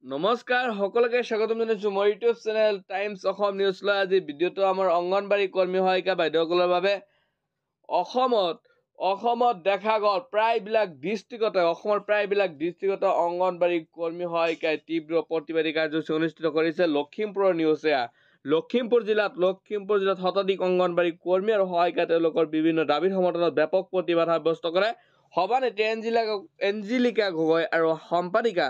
নমস্কাৰ সকলোকে স্বাগতম জনাইছো মই YouTube channel times Assam news লৈ আজি ভিডিঅ'টো আমাৰ অংগনবাড়ী কৰ্মী সহায়িকা বাইদেউসকলৰ বাবে অসমত দেখা গ'ল প্ৰায়বিলাক ডিষ্ট্ৰিক্টতে অংগনবাড়ী কৰ্মী সহায়িকাই তীব্ৰ প্ৰতিবাদী কাৰ্যসূচী অনুষ্ঠিত কৰিছে লখিমপুৰৰ নিউজ লখিমপুৰ জিলাত শতাধিক অংগনবাড়ী কৰ্মী আৰু সহায়িকা তেওঁলোকৰ বিভিন্ন দাবীৰ সমৰ্থনত ব্যাপক প্ৰতিবাদ সাব্যস্ত কৰে সভানেত্ৰী এঞ্জিলিকা গগৈ আৰু সম্পাদিকা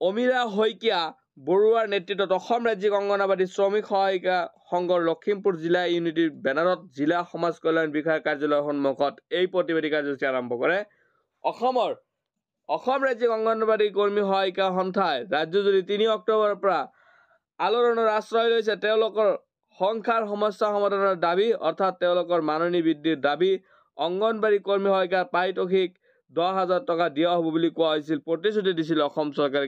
অমিৰা হৈকিয়া বৰুৱাৰ নেতৃত্বত অসম ৰাজ্যিক অংগনবাড়ী শ্ৰমিক সহায়িকা সংঘৰ লখিমপুৰ জিলা ইউনিটিৰ বেনাৰত জিলা সমাজ কল্যাণ বিষয়াৰ কাৰ্যালয়ৰ সন্মুখত এই প্ৰতিবাদী কাৰ্যসূচী আৰম্ভ কৰে অসম ৰাজ্যিক অংগনবাড়ী কৰ্মী সহায়িকা সন্থাই ৰাজ্যজুৰি 3 অক্টোবৰৰ পৰা আলোড়নৰ আশ্ৰয় লৈছে তেওঁলোকৰ সংখ্যাৰ সমস্যা সমাধানৰ দাবী অৰ্থাৎ তেওঁলোকৰ মাননী বৃদ্ধিৰ দাবী অংগনবাড়ী কৰ্মী সহায়িকাৰ পাৰিতোষিক 10,000 টকা দিয়া হ'ব বুলি কোৱা হৈছিল প্ৰতিশ্ৰুতি দিছিল অসম চৰকাৰে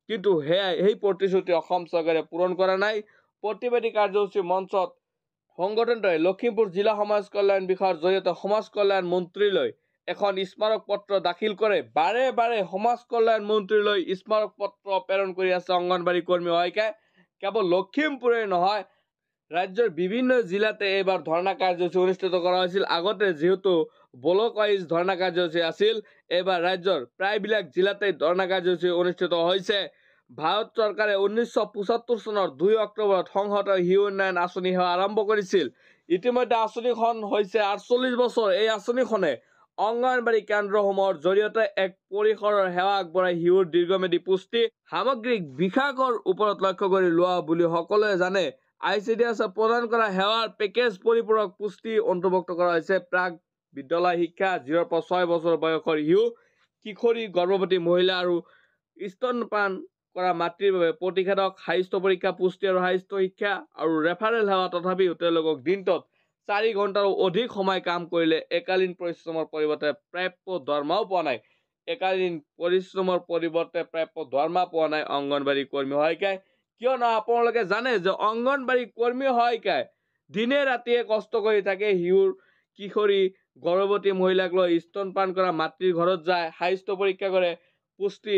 কিন্তু এই প্ৰতিশ্ৰুতি অসম চৰকাৰে পূৰণ কৰা নাই প্ৰতিবাদী কাৰ্যসূচী মঞ্চত সংগঠনটোৱে লখিমপুৰ জিলা সমাজ কল্যাণ বিষয়াৰ জৰিয়তে সমাজ কল্যাণ মন্ত্ৰীলৈ এখন স্মাৰক পত্ৰ দাখিল কৰে বাৰে সমাজ কল্যাণ মন্ত্ৰীলৈ স্মাৰক পত্ৰ প্ৰেৰণ কৰি আছে অংগনবাড়ী কৰ্মী সহায়িকাই কেৱল লখিমপুৰে নহয় ৰাজ্যৰ বিভিন্ন জিলাতে এইবাৰ ধৰ্ণা কাৰ্যসূচী অনুষ্ঠিত কৰা হৈছিল আগতে যেহেতু ব্লক ৱাইজ ধৰ্ণা কাৰ্যসূচী আছিল এইবাৰ ৰাজ্যৰ প্ৰায়বিলাক জিলাতে ধৰ্ণা কাৰ্যসূচী অনুষ্ঠিত হৈছে ভাৰত চৰকাৰে 1975 চনৰ 2 অক্টোবৰত সংহত শিশু উন্নয়ন আঁচনি সেৱা আৰম্ভ কৰিছিল ইতিমধ্যে আঁচনিখন হৈছে 48 বছৰ এই আঁচনিখনে অংগনবাড়ী কেন্দ্ৰসমূহৰ জৰিয়তে এক পৰিসৰৰ সেৱা আগবঢ়াই শিশুৰ দীৰ্ঘম্যাদী পুষ্টি সামগ্ৰিক বিকাশৰ ওপৰত লক্ষ্য কৰি লোৱা বুলি সকলোৱে জানে Icds প্ৰদান কৰা সেৱাৰ পেকেজ পৰিপূৰক পুষ্টি অন্তৰ্ভুক্ত কৰা হৈছে প্ৰাক বিদ্যালয় শিক্ষা 0 পৰা 6 বছৰ বয়সৰ শিশু কিশোৰী গৰ্ভৱতী মহিলা আৰু স্তনপান কৰা মাতৃৰ বাবে প্ৰতিষেধক স্বাস্থ্য পৰীক্ষা পুষ্টি আৰু স্বাস্থ্য শিক্ষা আৰু ৰেফাৰেল সেৱা তথাপিও তেওঁলোকক দিনটোত 4 ঘণ্টাৰো অধিক সময় কাম কৰিলে একালীন পৰিশ্ৰমৰ পৰিৱৰ্তে প্ৰাপ্য দৰমহাও পোৱা নাই অংগনবাড়ী কৰ্মী সহায়িকাই কিয়নো আপোনালোকে জানে যে অংগনবাড়ী কৰ্মী সহায়িকাই দিনে ৰাতিয়ে কষ্ট কৰি থাকে শিশুৰ কিশোৰী গৰ্ভৱতী মহিলাক লৈ স্তনপান কৰা মাতৃৰ ঘৰত যায় স্বাস্থ্য পৰীক্ষা কৰে পুষ্টি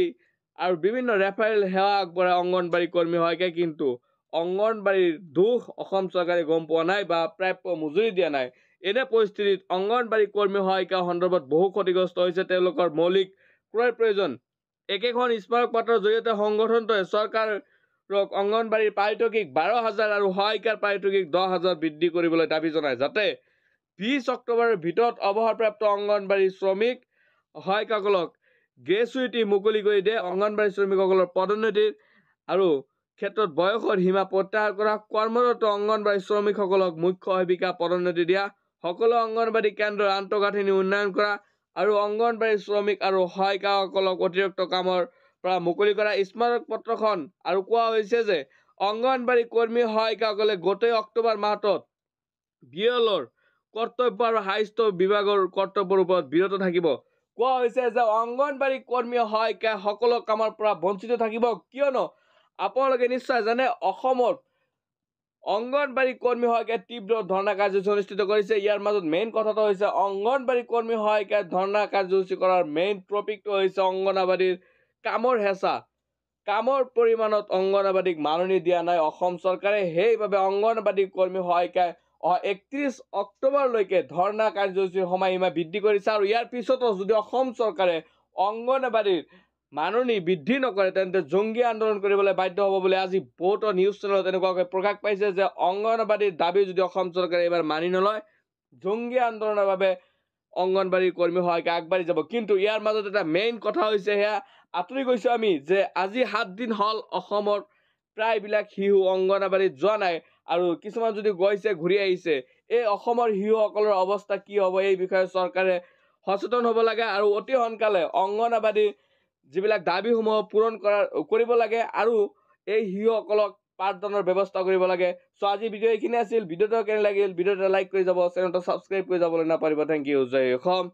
আৰু বিভিন্ন ৰেফাৰেল সেৱা আগবঢ়ায় অংগনবাড়ী কৰ্মী সহায়িকাই কিন্তু অংগনবাড়ীৰ দুখ অসম চৰকাৰে গম পোৱা নাই বা প্ৰাপ্য মজুৰি দিয়া নাই এনে পৰিস্থিতিত অংগনবাড়ী কৰ্মী সহায়িকা সন্দৰ্ভত বহু ক্ষতিগ্ৰস্ত হৈছে তেওঁলোকৰ মৌলিক ক্ৰয়ৰ প্ৰয়োজন একেখন স্মাৰক পত্ৰৰ জৰিয়তে সংগঠনটোৱে চৰকাৰক অংগনবাড়ীৰ পাৰিতোষিক 12,000 আৰু সহায়িকাৰ পাৰিতোষিক 10,000 বৃদ্ধি কৰিবলৈ দাবী জনায় যাতে 20 অক্টোবৰৰ ভিতৰত অৱসৰপ্ৰাপ্ত অংগনবাড়ী শ্ৰমিক সহায়িকাসকলক গ্ৰেচুইটি মুকলি কৰি দিয়ে অংগনবাড়ী শ্ৰমিকসকলৰ পদোন্নতিৰ আৰু ক্ষেত্ৰত বয়সৰ সীমা প্ৰত্যাহাৰ কৰা কৰ্মৰত অংগনবাড়ী শ্ৰমিকসকলক মুখ্য সেৱিকা পদোন্নতি দিয়া সকলো অংগনবাড়ী কেন্দ্ৰৰ আন্তঃগাঁথনি উন্নয়ন কৰা আৰু অংগনবাড়ী শ্ৰমিক আৰু সহায়িকাসকলক অতিৰিক্ত কামৰ পৰা মুকলি কৰা স্মাৰক পত্ৰখন আৰু কোৱা হৈছে যে অংগনবাড়ী কৰ্মী সহায়িকাসকলে গোটেই অক্টোবৰ মাহটোত বিএলৰ কৰ্তব্য আৰু স্বাস্থ্য বিভাগৰ কৰ্তব্যৰ ওপৰত বিৰত থাকিব কোৱা হৈছে যে অংগনবাড়ী কৰ্মী সহায়িকা সকলো কামৰ পৰা বঞ্চিত থাকিব কিয়নো আপোনালোকে নিশ্চয় জানে অসমত অংগনবাড়ী কৰ্মী সহায়িকাই তীব্ৰ ধৰ্ণা কাৰ্যসূচী অনুষ্ঠিত কৰিছে ইয়াৰ মাজত মেইন কথাটো হৈছে অংগনবাড়ী কৰ্মী সহায়িকাই ধৰ্ণা কাৰ্যসূচী কৰাৰ মেইন টপিকটো হৈছে অংগনবাড়ীৰ কামৰ হেঁচা কামৰ পৰিমাণত অংগনবাড়ীক মাননি দিয়া নাই অসম চৰকাৰে সেইবাবে অংগনবাড়ী কৰ্মী সহায়িকাই 31 অক্টোবৰলৈকে ধৰ্ণা কাৰ্যসূচীৰ সময়সীমা বৃদ্ধি কৰিছে আৰু ইয়াৰ পিছতো যদি অসম চৰকাৰে অংগনবাড়ীৰ মাননি বৃদ্ধি নকৰে তেন্তে জংগী আন্দোলন কৰিবলৈ বাধ্য হ'ব বুলি আজি বহুতো নিউজ চেনেলত এনেকুৱাকৈ প্ৰকাশ পাইছে যে অংগনবাড়ীৰ দাবী যদি অসম চৰকাৰে এবাৰ মানি নলয় জংগী আন্দোলনৰ বাবে অংগনবাড়ী কৰ্মী সহায়িকা আগবাঢ়ি যাব কিন্তু ইয়াৰ মাজত এটা মেইন কথা হৈছে সেয়া আঁতৰি গৈছোঁ আমি যে আজি 7 দিন হ'ল অসমৰ প্ৰায়বিলাক শিশু অংগনবাড়ীত যোৱা নাই আৰু কিছুমান যদি গৈছে ঘূৰি আহিছে এই অসমৰ শিশুসকলৰ অৱস্থা কি হ'ব এই বিষয়ে চৰকাৰে সচেতন হ'ব লাগে আৰু অতি সোনকালে অংগনবাড়ীৰ যিবিলাক দাবীসমূহ পূৰণ কৰিব লাগে আৰু এই শিশুসকলক পাঠদানৰ ব্যৱস্থা কৰিব লাগে সো আজি ভিডিঅ' এইখিনি আছিল ভিডিঅ'টো কেনে লাগিল ভিডিঅ'টো লাইক কৰি যাব চেনেলটো সাবস্ক্ৰাইব কৰি যাবলৈ নাপাহৰিব থ্যাংক ইউ জয় অসম